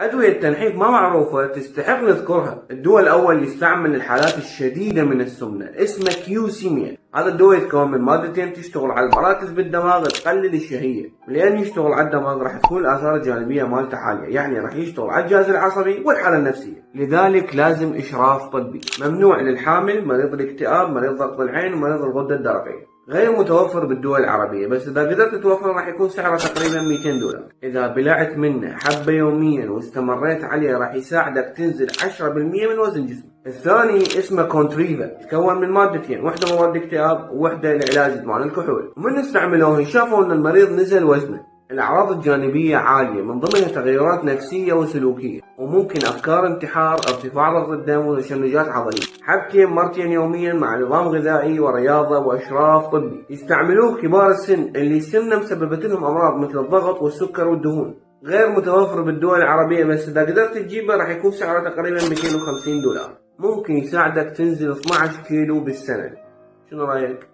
أدوية تنحيف ما معروفة تستحق نذكرها. الدواء الأول يستعمل للحالات الشديدة من السمنة، اسمه كيوسيميا. هذا الدواء يتكون من مادتين تشتغل على المراكز بالدماغ تقلل الشهية، لأن يشتغل على الدماغ راح تكون الآثار الجانبية مالته عالية، يعني راح يشتغل على الجهاز العصبي والحالة النفسية، لذلك لازم إشراف طبي. ممنوع للحامل، مريض الاكتئاب، مريض ضغط العين، ومريض الغدة الدرقية. غير متوفر بالدول العربية، بس إذا قدرت توفره راح يكون سعره تقريبا $200. إذا بلعت منه حبة يوميا واستمريت عليه راح يساعدك تنزل 10% من وزن جسمك. الثاني اسمه كونتريفا، يتكون من مادتين، واحدة مضاد اكتئاب وواحدة لعلاج إدمان الكحول. ومن استعملوه شافوا أن المريض نزل وزنه. الأعراض الجانبية عالية، من ضمنها تغيرات نفسية وسلوكية، وممكن أفكار انتحار، ارتفاع ضغط الدم، وتشنجات عضلية. حبتين مرتين يوميا مع نظام غذائي ورياضة وإشراف طبي. يستعملوه كبار السن اللي السمنة مسببت لهم أمراض مثل الضغط والسكر والدهون. غير متوفر بالدول العربية، بس إذا قدرت تجيبه راح يكون سعره تقريبا $250. ممكن يساعدك تنزل 12 كيلو بالسنة. شنو رأيك؟